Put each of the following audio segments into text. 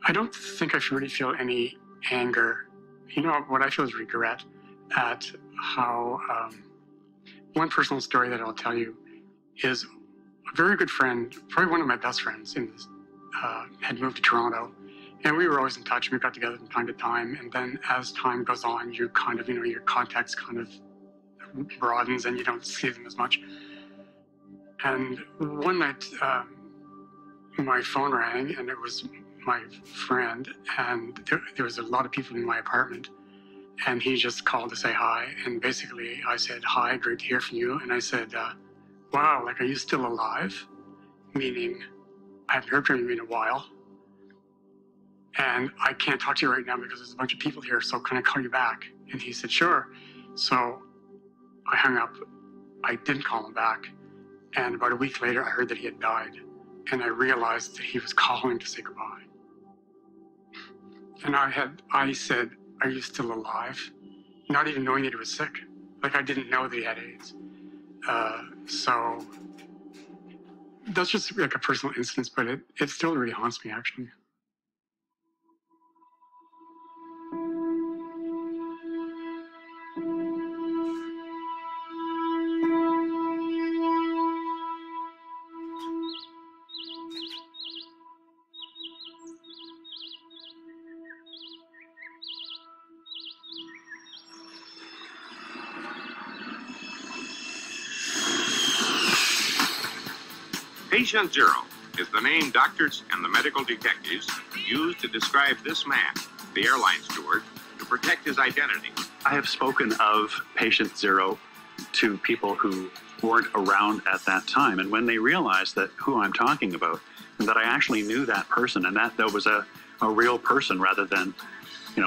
I don't think I really feel any anger. You know, what I feel is regret at how one personal story that I'll tell you is a very good friend, probably one of my best friends, had moved to Toronto. And we were always in touch. We got together from time to time. And then as time goes on, you kind of, your contacts kind of broadens and you don't see them as much. And one night, my phone rang and it was my friend, and there was a lot of people in my apartment, and he just called to say hi. And basically I said, "Hi, great to hear from you." And I said, "Wow, like, are you still alive?" Meaning, I haven't heard from you in a while. And I can't talk to you right now because there's a bunch of people here, so can I call you back? And he said, "Sure." So I hung up. I didn't call him back. And about a week later, I heard that he had died. And I realized that he was calling to say goodbye. And I said, "Are you still alive?" Not even knowing that he was sick. Like, I didn't know that he had AIDS. So that's just like a personal instance, but it still really haunts me, actually. Patient Zero is the name doctors and the medical detectives used to describe this man, the airline steward, to protect his identity. I have spoken of Patient Zero to people who weren't around at that time, and when they realized that who I'm talking about, and that I actually knew that person, and that there was a real person rather than,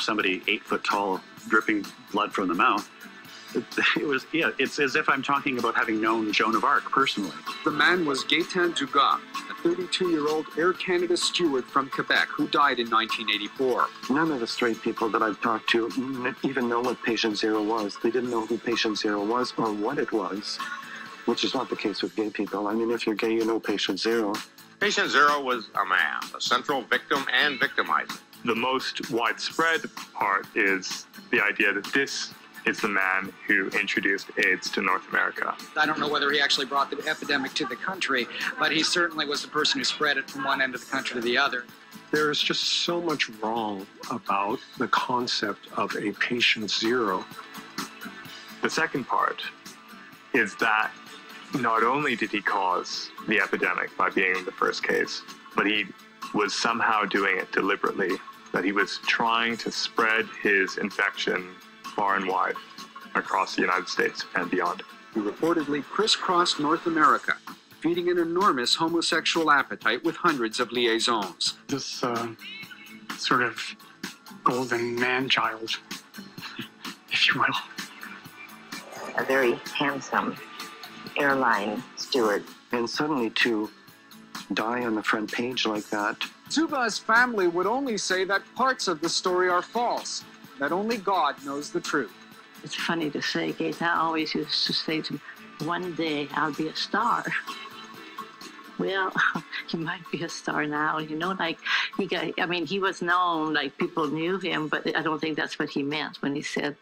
somebody 8 foot tall dripping blood from the mouth, it's as if I'm talking about having known Joan of Arc personally. The man was Gaetan Dugas, a 32-year-old Air Canada steward from Quebec who died in 1984. None of the straight people that I've talked to even know what Patient Zero was. They didn't know who Patient Zero was or what it was, which is not the case with gay people. I mean, if you're gay, you know Patient Zero. Patient Zero was a man, a central victim and victimizer. The most widespread part is the idea that this is the man who introduced AIDS to North America. I don't know whether he actually brought the epidemic to the country, but he certainly was the person who spread it from one end of the country to the other. There is just so much wrong about the concept of a Patient Zero. The second part is that not only did he cause the epidemic by being the first case, but he was somehow doing it deliberately, that he was trying to spread his infection far and wide across the United States and beyond. He reportedly crisscrossed North America, feeding an enormous homosexual appetite with hundreds of liaisons. This sort of golden man-child, if you will. A very handsome airline steward. And suddenly to die on the front page like that. Zuba's family would only say that parts of the story are false, that only God knows the truth. It's funny to say, Gaetan always used to say to me, "One day I'll be a star." Well, he might be a star now, he was known, like people knew him, but I don't think that's what he meant when he said,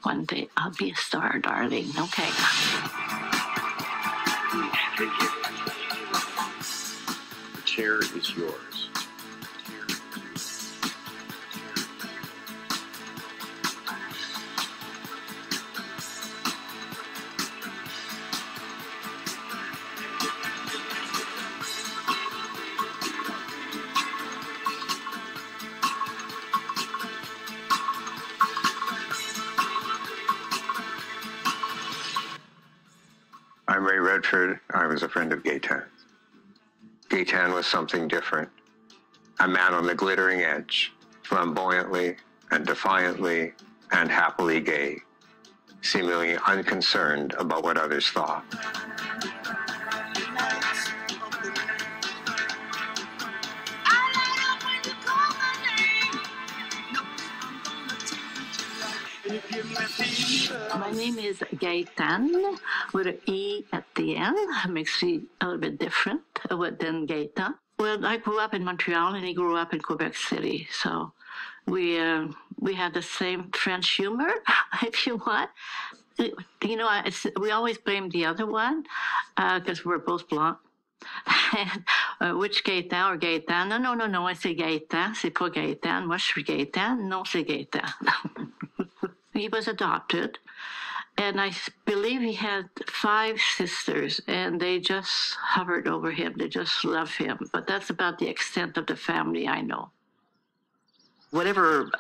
"One day I'll be a star, darling." Okay. The chair is yours. I'm Ray Redford. I was a friend of Gaetan. Gaetan was something different. A man on the glittering edge, flamboyantly and defiantly and happily gay, seemingly unconcerned about what others thought. Give me My name is Gaëtan with an E at the end. Makes me a little bit different than Gaëtan. Well, I grew up in Montreal and he grew up in Quebec City. So we had the same French humor, if you want. You know, we always blame the other one because we're both blonde. And, which Gaëtan or Gaëtan? Non, c'est Gaëtan. C'est pas Gaëtan. Moi, je suis Gaëtan. Non, c'est Gaëtan. He was adopted, and I believe he had 5 sisters, and they just hovered over him. They just love him. But that's about the extent of the family I know. Whatever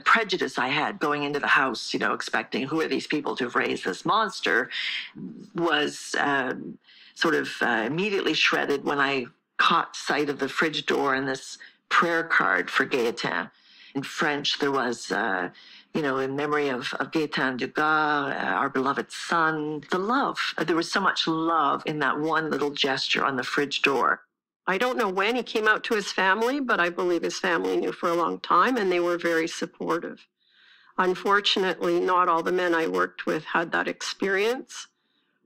prejudice I had going into the house, you know, expecting who are these people to have raised this monster, was sort of immediately shredded when I caught sight of the fridge door and this prayer card for Gaëtan. In French, there was, you know, in memory of Gaëtan Dugas, our beloved son, the love. There was so much love in that one little gesture on the fridge door. I don't know when he came out to his family, but I believe his family knew for a long time, and they were very supportive. Unfortunately, not all the men I worked with had that experience.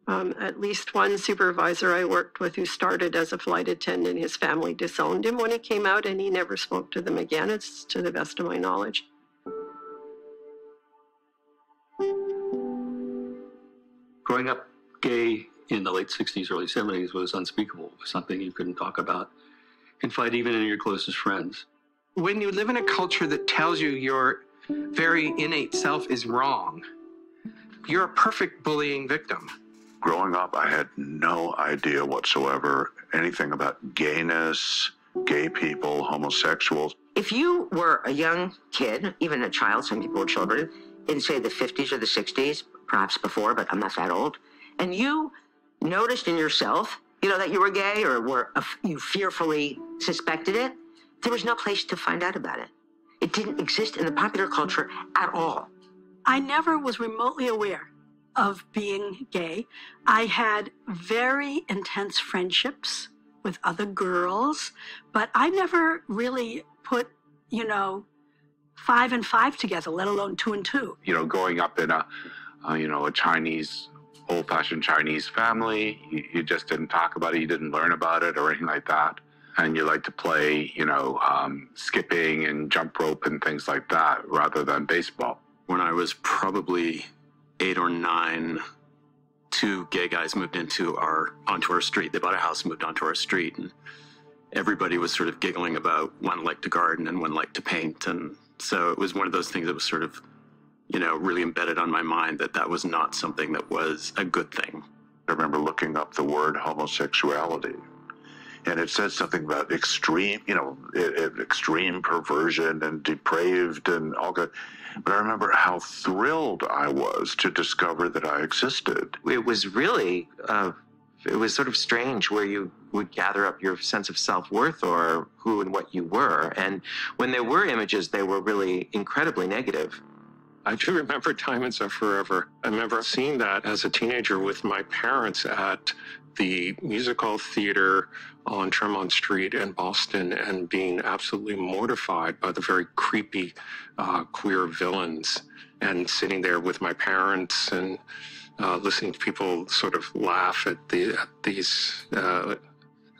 At least one supervisor I worked with who started as a flight attendant, his family disowned him when he came out, and he never spoke to them again, it's to the best of my knowledge. Growing up gay in the late 60s, early 70s was unspeakable. It was something you couldn't talk about in fight even in your closest friends. When you live in a culture that tells you your very innate self is wrong, you're a perfect bullying victim. Growing up, I had no idea whatsoever anything about gayness, gay people, homosexuals. If you were a young kid, even a child, some people were children, in say the 50s or the 60s, perhaps before, but I'm not that old, and you noticed in yourself, you know, that you were gay or you fearfully suspected it, there was no place to find out about it. It didn't exist in the popular culture at all. I never was remotely aware of being gay. I had very intense friendships with other girls, but I never really put, you know, 5 and 5 together, let alone 2 and 2. You know, growing up in a Chinese, old-fashioned Chinese family, you just didn't talk about it, you didn't learn about it or anything like that. And you like to play, skipping and jump rope and things like that rather than baseball. When I was probably 8 or 9, 2 gay guys moved onto our street. They bought a house and moved onto our street, and everybody was sort of giggling about one liked to garden and one liked to paint. And so it was one of those things that was sort of, really embedded on my mind that was not something that was a good thing. I remember looking up the word homosexuality, and it said something about extreme, extreme perversion and depraved and all that. But I remember how thrilled I was to discover that I existed. It was really, it was sort of strange where you would gather up your sense of self-worth or who and what you were. And when there were images, they were really incredibly negative. I do remember Diamonds Are Forever. I remember seeing that as a teenager with my parents at the musical theater on Tremont Street in Boston and being absolutely mortified by the very creepy queer villains, and sitting there with my parents and listening to people sort of laugh at these. It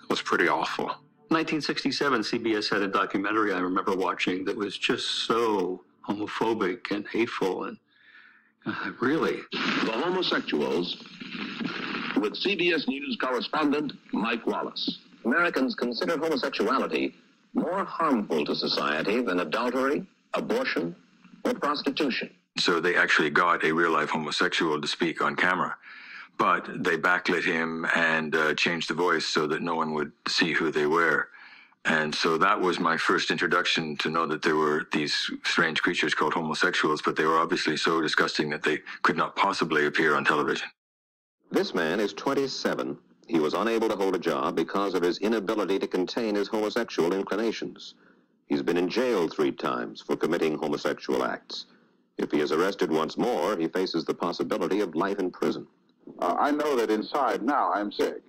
was pretty awful. 1967, CBS had a documentary I remember watching that was just so homophobic and hateful, and really. The Homosexuals, with CBS News correspondent Mike Wallace. Americans consider homosexuality more harmful to society than adultery, abortion, or prostitution. So they actually got a real-life homosexual to speak on camera, but they backlit him and changed the voice so that no one would see who they were. And so that was my first introduction to know that there were these strange creatures called homosexuals, but they were obviously so disgusting that they could not possibly appear on television. This man is 27. He was unable to hold a job because of his inability to contain his homosexual inclinations. He's been in jail 3 times for committing homosexual acts. If he is arrested once more, he faces the possibility of life in prison. I know that inside now I'm sick.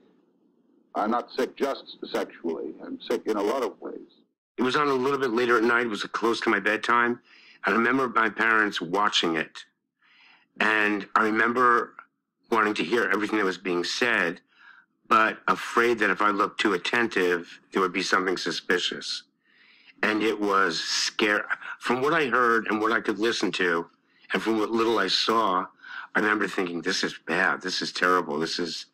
I'm not sick just sexually. I'm sick in a lot of ways. It was on a little bit later at night. It was close to my bedtime. I remember my parents watching it. And I remember wanting to hear everything that was being said, but afraid that if I looked too attentive, there would be something suspicious. And it was scary. From what I heard and what I could listen to, and from what little I saw, I remember thinking, this is bad, this is terrible, this is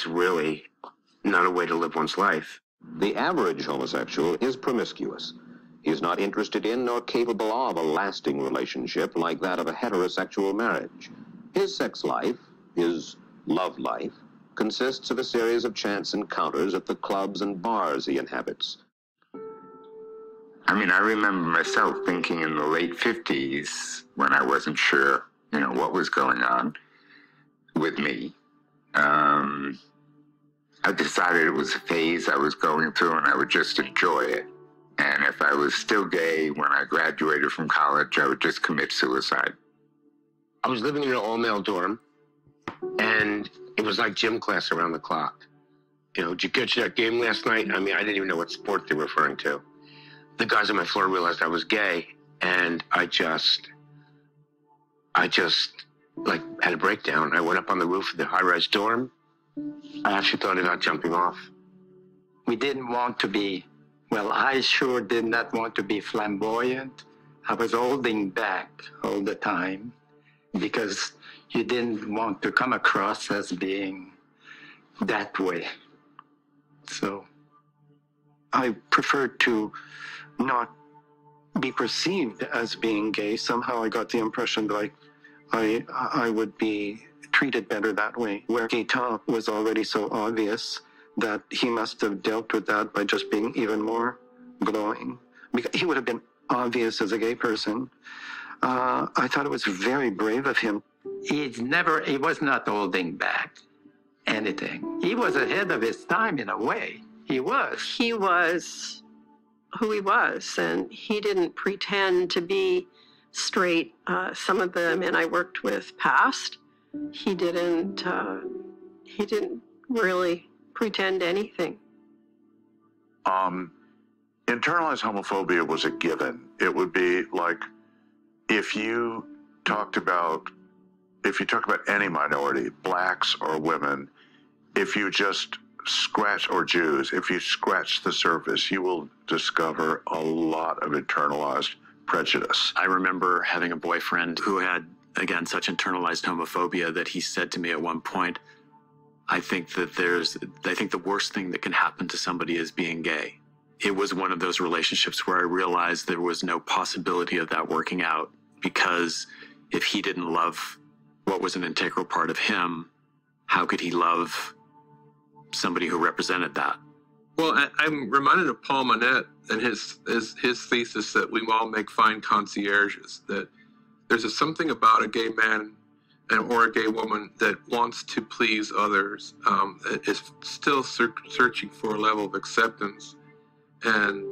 really not a way to live one's life. The average homosexual is promiscuous. He is not interested in nor capable of a lasting relationship like that of a heterosexual marriage. His sex life, his love life, consists of a series of chance encounters at the clubs and bars he inhabits. I mean, I remember myself thinking in the late 50s, when I wasn't sure, what was going on with me, I decided it was a phase I was going through and I would just enjoy it. And if I was still gay when I graduated from college, I would just commit suicide. I was living in an all-male dorm, and it was like gym class around the clock. Did you catch that game last night? I mean, I didn't even know what sport they were referring to. The guys on my floor realized I was gay, and I just had a breakdown. I went up on the roof of the high-rise dorm. I actually thought about jumping off. We didn't want to be, I sure did not want to be flamboyant. I was holding back all the time because you didn't want to come across as being that way. So I preferred to not be perceived as being gay. Somehow I got the impression that I would be treated better that way, where Gaetan was already so obvious that he must have dealt with that by just being even more glowing. Because he would have been obvious as a gay person. I thought it was very brave of him. He was not holding back anything. He was ahead of his time in a way. He was. He was who he was, and he didn't pretend to be straight. Some of the men I worked with passed. He didn't really pretend anything. Internalized homophobia was a given. It would be like if you talked about any minority, blacks or women, if you just scratch, or Jews, if you scratch the surface, you will discover a lot of internalized prejudice. I remember having a boyfriend who had, again, such internalized homophobia that he said to me at one point, I think the worst thing that can happen to somebody is being gay. It was one of those relationships where I realized there was no possibility of that working out, because if he didn't love what was an integral part of him, how could he love somebody who represented that? Well, I'm reminded of Paul Monette and his thesis that we all make fine concierges, that there's something about a gay man or a gay woman that wants to please others, is still searching for a level of acceptance and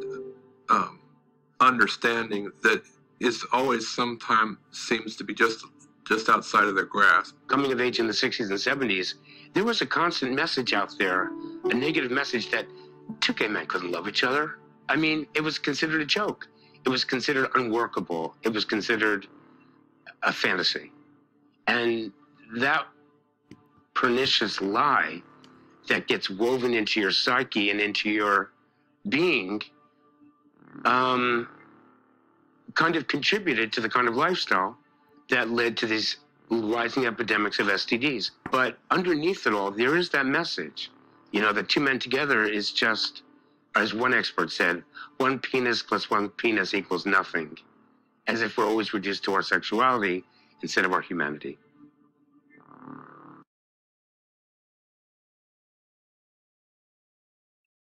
understanding that is always sometimes seems to be just outside of their grasp. Coming of age in the 60s and 70s, there was a constant message out there, a negative message that two gay men couldn't love each other. I mean, it was considered a joke. It was considered unworkable. It was considered a fantasy. And that pernicious lie that gets woven into your psyche and into your being kind of contributed to the kind of lifestyle that led to these rising epidemics of STDs. But underneath it all, there is that message, that two men together is just, as one expert said, one penis plus one penis equals nothing, as if we're always reduced to our sexuality instead of our humanity.